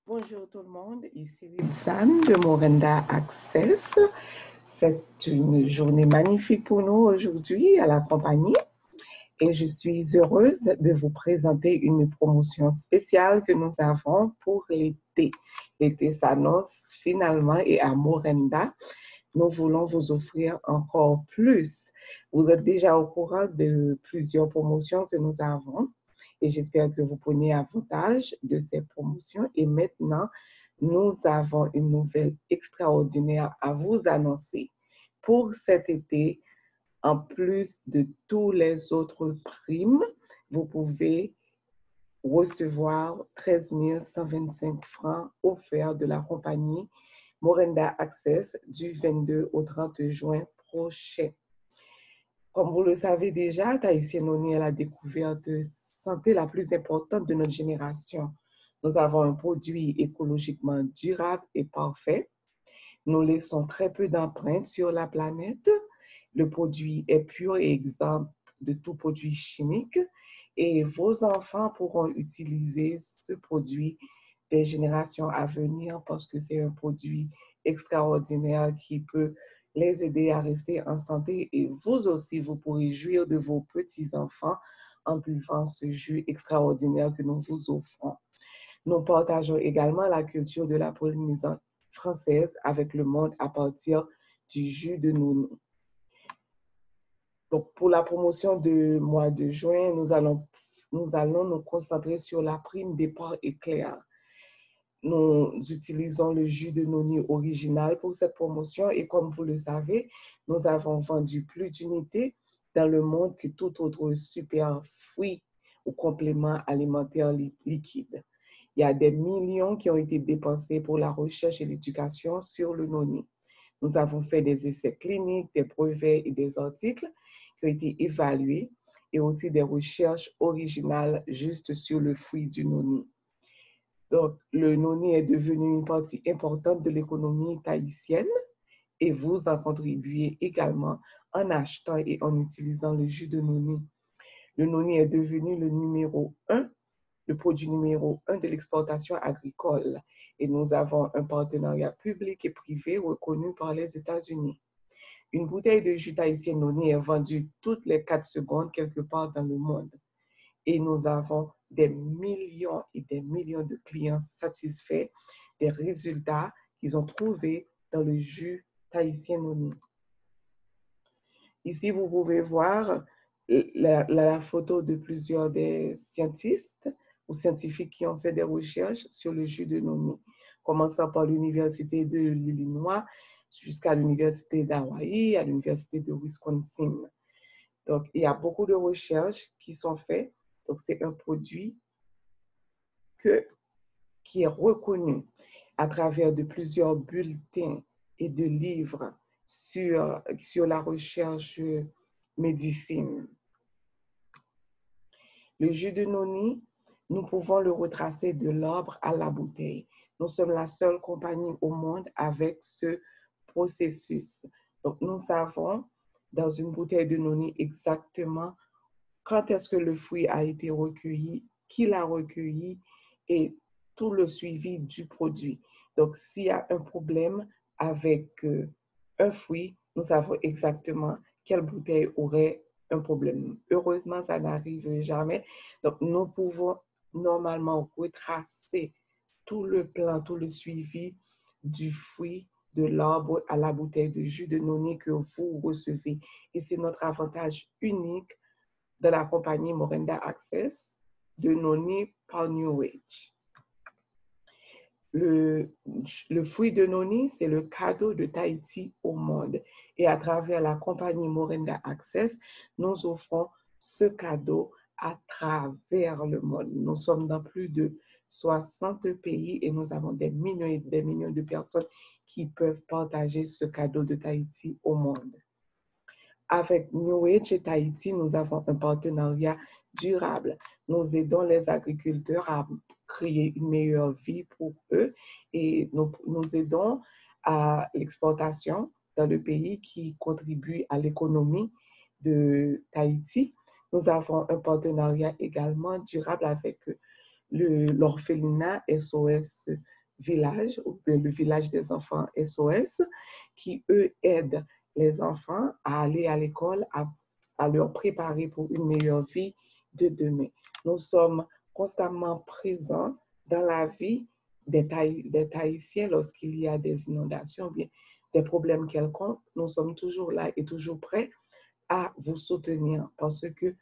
Bonjour tout le monde, ici Libsan de Morenda Access. C'est une journée magnifique pour nous aujourd'hui à la compagnie et je suis heureuse de vous présenter une promotion spéciale que nous avons pour l'été. L'été s'annonce finalement et à Morenda, nous voulons vous offrir encore plus. Vous êtes déjà au courant de plusieurs promotions que nous avons et j'espère que vous prenez avantage de ces promotions. Et maintenant, nous avons une nouvelle extraordinaire à vous annoncer. Pour cet été, en plus de tous les autres primes, vous pouvez recevoir 13 125 francs offerts de la compagnie Morenda Access du 22 au 30 juin prochain. Comme vous le savez déjà, Tahitien Noni est la découverte de santé la plus importante de notre génération. Nous avons un produit écologiquement durable et parfait. Nous laissons très peu d'empreintes sur la planète. Le produit est pur et exempt de tout produit chimique et vos enfants pourront utiliser ce produit des générations à venir parce que c'est un produit extraordinaire qui peut les aider à rester en santé et vous aussi, vous pourrez jouir de vos petits-enfants en buvant ce jus extraordinaire que nous vous offrons. Nous partageons également la culture de la Polynésie française avec le monde à partir du jus de noni. Donc, pour la promotion du mois de juin, nous allons nous concentrer sur la prime départ éclair. Nous utilisons le jus de noni original pour cette promotion et comme vous le savez, nous avons vendu plus d'unités dans le monde que tout autre super fruit ou complément alimentaire liquide. Il y a des millions qui ont été dépensés pour la recherche et l'éducation sur le noni. Nous avons fait des essais cliniques, des brevets et des articles qui ont été évalués et aussi des recherches originales juste sur le fruit du noni. Donc, le noni est devenu une partie importante de l'économie tahitienne et vous en contribuez également en achetant et en utilisant le jus de noni. Le noni est devenu le produit numéro 1 de l'exportation agricole et nous avons un partenariat public et privé reconnu par les États-Unis. Une bouteille de jus tahitien noni est vendue toutes les 4 secondes quelque part dans le monde. Et nous avons des millions et des millions de clients satisfaits des résultats qu'ils ont trouvés dans le jus tahitien noni. Ici, vous pouvez voir la photo de plusieurs des scientifiques qui ont fait des recherches sur le jus de noni, commençant par l'Université de l'Illinois jusqu'à l'Université d'Hawaï, à l'Université de Wisconsin. Donc, il y a beaucoup de recherches qui sont faites. Donc, c'est un produit qui est reconnu à travers de plusieurs bulletins et de livres sur la recherche médecine. Le jus de noni, nous pouvons le retracer de l'arbre à la bouteille. Nous sommes la seule compagnie au monde avec ce processus. Donc, nous savons dans une bouteille de noni exactement quand est-ce que le fruit a été recueilli, qui l'a recueilli et tout le suivi du produit. Donc, s'il y a un problème avec un fruit, nous savons exactement quelle bouteille aurait un problème. Heureusement, ça n'arrive jamais. Donc, nous pouvons normalement retracer tout le plan, tout le suivi du fruit, de l'arbre à la bouteille de jus de noni que vous recevez. Et c'est notre avantage unique de la compagnie Morenda Access de noni par New Age. Le fruit de noni, c'est le cadeau de Tahiti au monde. Et à travers la compagnie Morenda Access, nous offrons ce cadeau à travers le monde. Nous sommes dans plus de 60 pays et nous avons des millions et des millions de personnes qui peuvent partager ce cadeau de Tahiti au monde. Avec New Age et Tahiti, nous avons un partenariat durable. Nous aidons les agriculteurs à créer une meilleure vie pour eux et nous aidons à l'exportation dans le pays qui contribue à l'économie de Tahiti. Nous avons un partenariat également durable avec l'orphelinat SOS village, ou le village des enfants SOS, qui, eux, aident les enfants à aller à l'école, à leur préparer pour une meilleure vie de demain. Nous sommes constamment présents dans la vie des Tahitiens lorsqu'il y a des inondations, bien des problèmes quelconques. Nous sommes toujours là et toujours prêts à vous soutenir parce que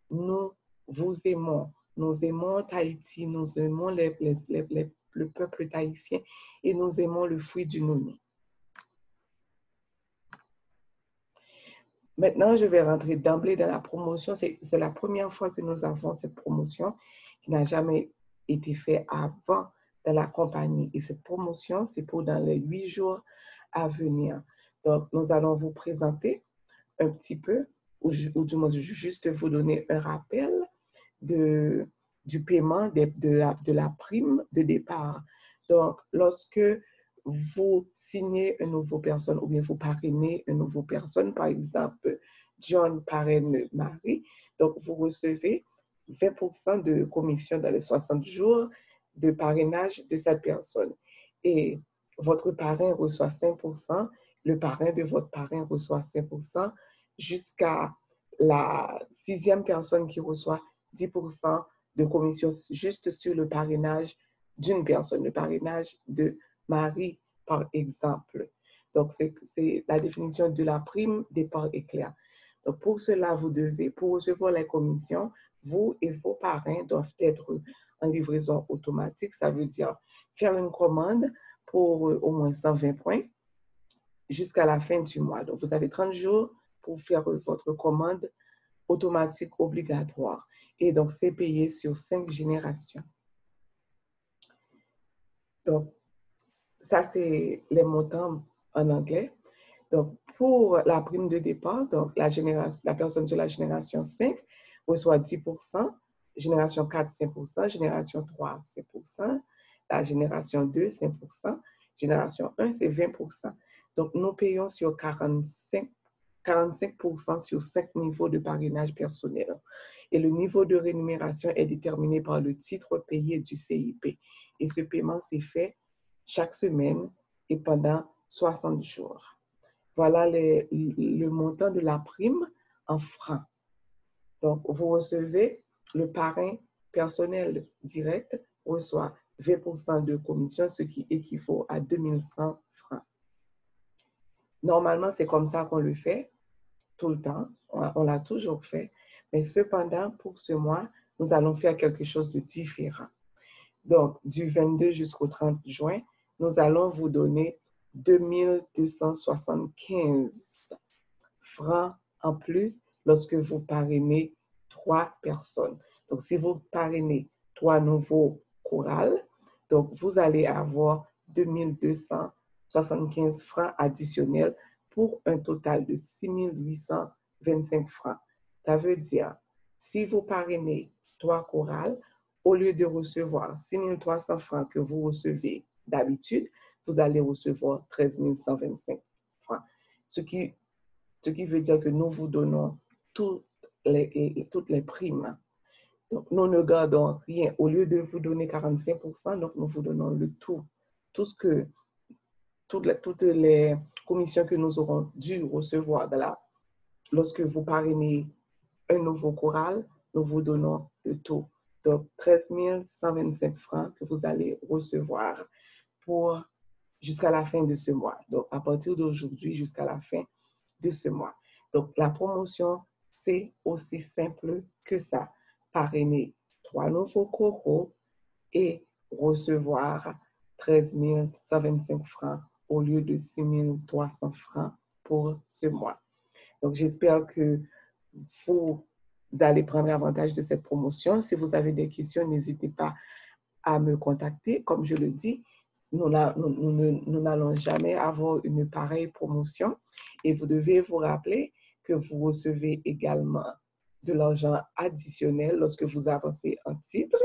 nous vous aimons. Nous aimons Tahiti, nous aimons le peuple tahitien et nous aimons le fruit du noni. Maintenant, je vais rentrer d'emblée dans la promotion. C'est la première fois que nous avons cette promotion qui n'a jamais été faite avant dans la compagnie. Et cette promotion, c'est pour dans les 8 jours à venir. Donc, nous allons vous présenter un petit peu, ou du moins juste vous donner un rappel du paiement de la prime de départ. Donc, lorsque vous signez une nouvelle personne ou bien vous parrainez une nouvelle personne, par exemple, John parraine Marie, donc vous recevez 20% de commission dans les 60 jours de parrainage de cette personne. Et votre parrain reçoit 5%, le parrain de votre parrain reçoit 5%, jusqu'à la 6e personne qui reçoit 10% de commission juste sur le parrainage d'une personne, le parrainage de Marie, par exemple. Donc, c'est la définition de la prime départ éclair. Donc, pour cela, vous devez, pour recevoir la commission, vous et vos parrains doivent être en livraison automatique. Ça veut dire faire une commande pour au moins 120 points jusqu'à la fin du mois. Donc, vous avez 30 jours pour faire votre commande automatique obligatoire. Et donc, c'est payé sur 5 générations. Donc, ça, c'est les montants en anglais. Donc, pour la prime de départ, donc la personne sur la génération 5 reçoit 10%, génération 4, 5%, génération 3, 5%, la génération 2, 5%, génération 1, c'est 20%. Donc, nous payons sur 45% sur 5 niveaux de parrainage personnel. Et le niveau de rémunération est déterminé par le titre payé du CIP. Et ce paiement s'est fait chaque semaine et pendant 60 jours. Voilà le montant de la prime en francs. Donc, vous recevez le parrain personnel direct reçoit 20% de commission, ce qui équivaut à 2100 francs. Normalement, c'est comme ça qu'on le fait tout le temps. On l'a toujours fait. Mais cependant, pour ce mois, nous allons faire quelque chose de différent. Donc, du 22 jusqu'au 30 juin, nous allons vous donner 2275 francs en plus lorsque vous parrainez 3 personnes. Donc, si vous parrainez 3 nouveaux chorales, donc vous allez avoir 2275 francs additionnels pour un total de 6825 francs. Ça veut dire, si vous parrainez 3 chorales, au lieu de recevoir 6300 francs que vous recevez d'habitude, vous allez recevoir 13 125 francs. Ce qui veut dire que nous vous donnons toutes les primes. Donc, nous ne gardons rien. Au lieu de vous donner 45%, donc nous vous donnons le tout. Toutes les commissions que nous aurons dû recevoir lorsque vous parrainez un nouveau choral, nous vous donnons le tout. Donc, 13 125 francs que vous allez recevoir jusqu'à la fin de ce mois. Donc, à partir d'aujourd'hui jusqu'à la fin de ce mois. Donc, la promotion, c'est aussi simple que ça. Parrainer 3 nouveaux choraux et recevoir 13 125 francs au lieu de 6 300 francs pour ce mois. Donc, j'espère que vous allez prendre avantage de cette promotion. Si vous avez des questions, n'hésitez pas à me contacter. Comme je le dis, nous n'allons jamais avoir une pareille promotion et vous devez vous rappeler que vous recevez également de l'argent additionnel lorsque vous avancez en titre,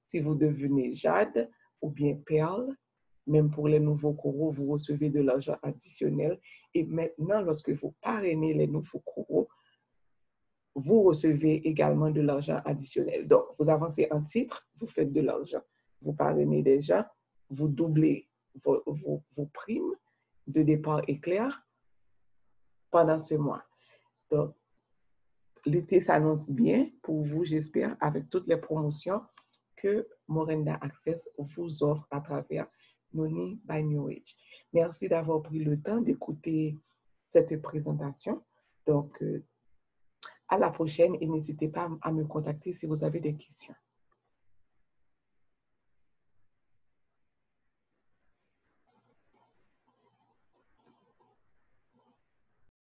si vous devenez Jade ou bien Perle. Même pour les nouveaux choraux, vous recevez de l'argent additionnel. Et maintenant, lorsque vous parrainez les nouveaux choraux, vous recevez également de l'argent additionnel. Donc, vous avancez en titre, vous faites de l'argent. Vous parrainez des gens, vous doublez vos primes de départ éclair pendant ce mois. Donc, l'été s'annonce bien pour vous, j'espère, avec toutes les promotions que Morenda Access vous offre à travers Money by New Age. Merci d'avoir pris le temps d'écouter cette présentation. Donc, à la prochaine et n'hésitez pas à me contacter si vous avez des questions.